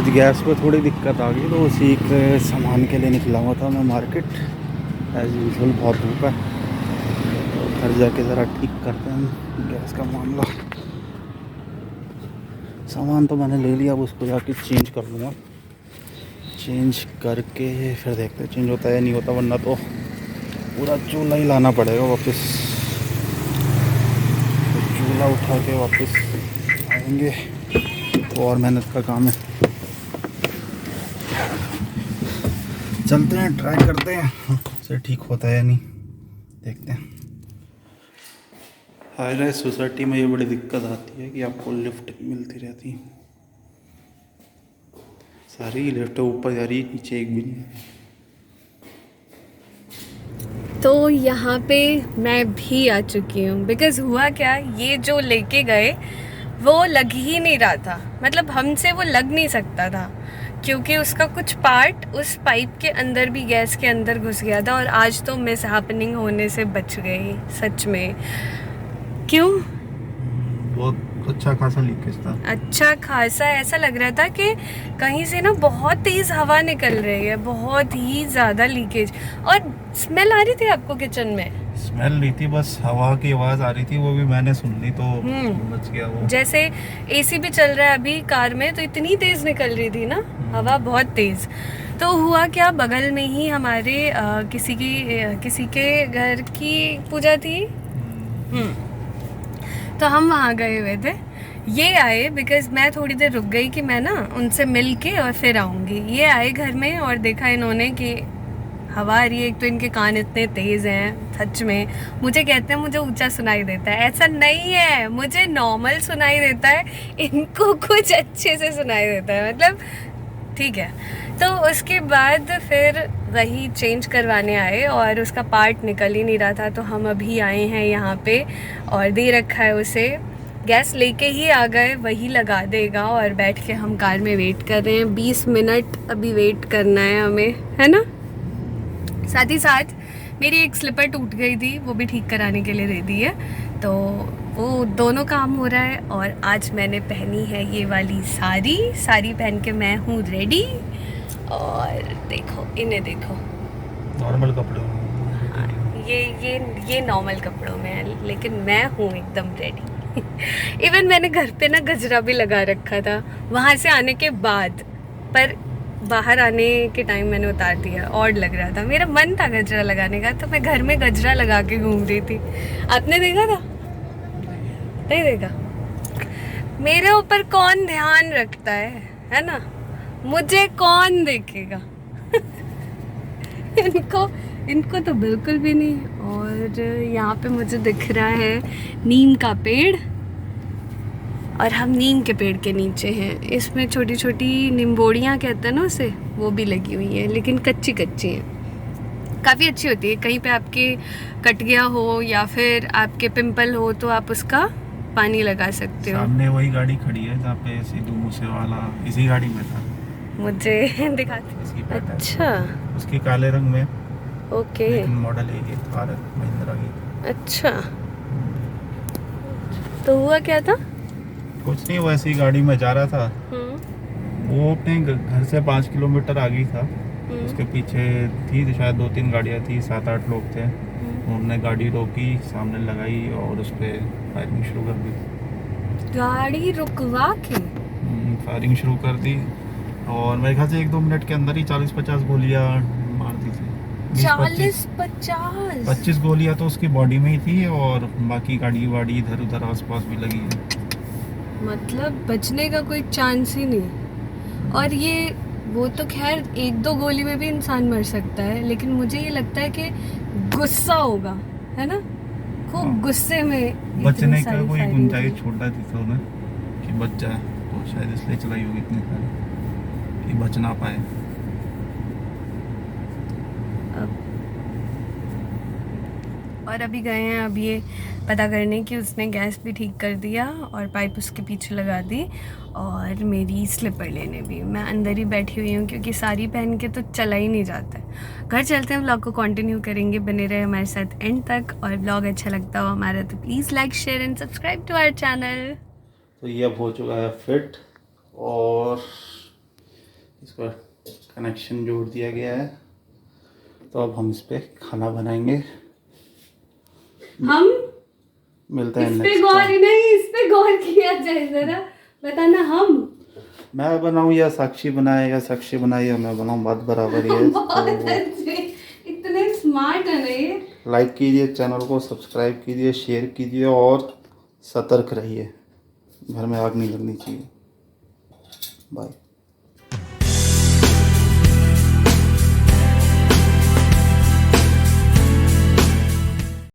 आज गैस पे थोड़ी दिक्कत आ गई, तो उसी के सामान के लिए निकला हुआ था मैं मार्केट। एज यूजल बहुत धूप है, तो घर जाके ज़रा ठीक करते हैं गैस का मामला। सामान तो मैंने ले लिया, अब उसको जाके चेंज कर लूँगा। चेंज करके फिर देखते हैं चेंज होता है या नहीं होता, वरना तो पूरा चूल्हा ही लाना पड़ेगा वापस। तो चूल्हा उठा के वापस आएंगे, तो और मेहनत का काम है। चलते हैं, ट्राई करते हैं से ठीक होता है या नहीं, देखते हैं। हाय गाइस, सोसाइटी में ये बड़ी दिक्कत आती है कि आपको लिफ्ट मिलती रहती है। सारी लिफ्ट ऊपर जा रही है, नीचे एक भी नहीं। तो यहाँ पे मैं भी आ चुकी हूँ। बिकॉज हुआ क्या, ये जो लेके गए वो लग ही नहीं रहा था, मतलब हमसे वो लग नहीं सकता था, क्योंकि उसका कुछ पार्ट उस पाइप के अंदर भी गैस के अंदर घुस गया था। और आज तो मिस हैपनिंग होने से बच गई सच में। क्यों? बहुत अच्छा खासा लीकेज था। अच्छा खासा ऐसा लग रहा था कि कहीं से ना बहुत तेज़ हवा निकल रही है, बहुत ही ज़्यादा लीकेज। और स्मेल आ रही थी आपको किचन में? स्मेल नहीं थी, बस हवा की आवाज़ आ रही थी, वो भी मैंने सुन ली तो बच गया वो। जैसे एसी भी चल रहा है अभी कार में, तो इतनी तेज़ निकल रही थी ना हवा, बहुत तेज़। तो हुआ क्या, बगल में ही हमारे किसी के घर की पूजा थी। तो हम वहाँ गए हुए थे। ये आए बिकॉज मैं थोड़ी देर रुक गई कि मैं ना उनसे मिल के और फिर आऊँगी। ये आए घर में और देखा इन्होंने कि हवा आ रही है। एक तो इनके कान इतने तेज़ हैं सच में। मुझे कहते हैं मुझे ऊंचा सुनाई देता है, ऐसा नहीं है, मुझे नॉर्मल सुनाई देता है, इनको कुछ अच्छे से सुनाई देता है, मतलब ठीक है। तो उसके बाद फिर वही चेंज करवाने आए और उसका पार्ट निकल ही नहीं रहा था। तो हम अभी आए हैं यहाँ पे और दे रखा है उसे, गैस लेके ही आ गए, वही लगा देगा। और बैठ के हम कार में वेट कर रहे हैं, 20 मिनट अभी वेट करना है हमें, है ना। साथ ही साथ मेरी एक स्लीपर टूट गई थी, वो भी ठीक कराने के लिए दे दी है, तो वो दोनों काम हो रहा है। और आज मैंने पहनी है ये वाली साड़ी पहन के मैं हूँ रेडी। और देखो इन्हें देखो, नॉर्मल कपड़े। हाँ, ये नॉर्मल कपड़ों में है, लेकिन मैं हूँ एकदम रेडी। इवन मैंने घर पे ना गजरा भी लगा रखा था वहाँ से आने के बाद, पर बाहर आने के टाइम मैंने उतार दिया, ऑड लग रहा था। मेरा मन था गजरा लगाने का, तो मैं घर में गजरा लगा के घूम रही थी। आपने देखा था? नहीं देखा? मेरे ऊपर कौन ध्यान रखता है ना, मुझे कौन देखेगा। इनको तो बिल्कुल भी नहीं। और यहाँ पे मुझे दिख रहा है नीम का पेड़, और हम नीम के पेड़ के नीचे हैं। इसमें छोटी छोटी निम्बोड़ियाँ कहते हैं ना उसे, वो भी लगी हुई हैं, लेकिन कच्ची कच्ची हैं। काफ़ी अच्छी होती है, कहीं पे आपके कट गया हो या फिर आपके पिंपल हो तो आप उसका पानी लगा सकते हो। सामने वही गाड़ी खड़ी है जहाँ पे सिद्धू मूसेवाला इसी गाड़ी में था। मुझे दिखाते। अच्छा, उसकी काले रंग में, ओके, लेकिन मॉडल एक ही भारत महिंद्रा की। अच्छा। तो हुआ क्या था? कुछ नहीं, वैसे ही गाड़ी में जा रहा था। वो अपने घर से 5 किलोमीटर आगे था। उसके पीछे थी तो शायद 2-3 गाड़ियाँ थी, 7-8 लोग थे। उन्होंने गाड़ी रोकी, सामने लगाई और उस पर फायरिंग शुरू कर दी। गाड़ी रुकवा के फायरिंग शुरू कर दी, और मेरे ख्याल से 1-2 मिनट के अंदर ही 40-50 गोलियां मार दी थी। 40-50? 25 गोलियां तो उसकी बॉडी में ही थी, और बाकी गाड़ी वाड़ी इधर उधर आसपास भी लगी है। मतलब बचने का कोई चांस ही नहीं। और ये वो तो खैर 1-2 गोली में भी इंसान मर सकता है, लेकिन मुझे ये लगता है कि गुस्सा होगा, है ना, खूब गुस्से में बचने का कोई गुंजाइश छोटा थी तो उन्हें कि बच जाए, तो शायद इसलिए चलाई होगी इतनी सारी कि बच ना पाए। और अभी गए हैं अब ये पता करने कि उसने गैस भी ठीक कर दिया और पाइप उसके पीछे लगा दी, और मेरी स्लीपर लेने भी। मैं अंदर ही बैठी हुई हूँ क्योंकि साड़ी पहन के तो चला ही नहीं जाता है। घर चलते हैं, व्लॉग को कंटिन्यू करेंगे, बने रहे हमारे साथ एंड तक। और व्लॉग अच्छा लगता हो हमारा तो please like share and subscribe to our channel. तो ये अब हो चुका है फिट, और इसका कनेक्शन जोड़ दिया गया है। तो अब हम इस पे खाना बनाएंगे। हम मिलते हैं इस पे नेक्स्ट गौर टाइम। नहीं, इस पे गौर किया जाए जरा, बताना। हम मैं बनाऊं या साक्षी बनाए, या साक्षी बनाए या मैं बनाऊं, बात बराबर ही है। बहुत अच्छे, इतने स्मार्ट है ना ये। लाइक कीजिए, चैनल को सब्सक्राइब कीजिए, शेयर कीजिए और सतर्क रहिए। घर में आग नहीं लगनी चाहिए। बाय।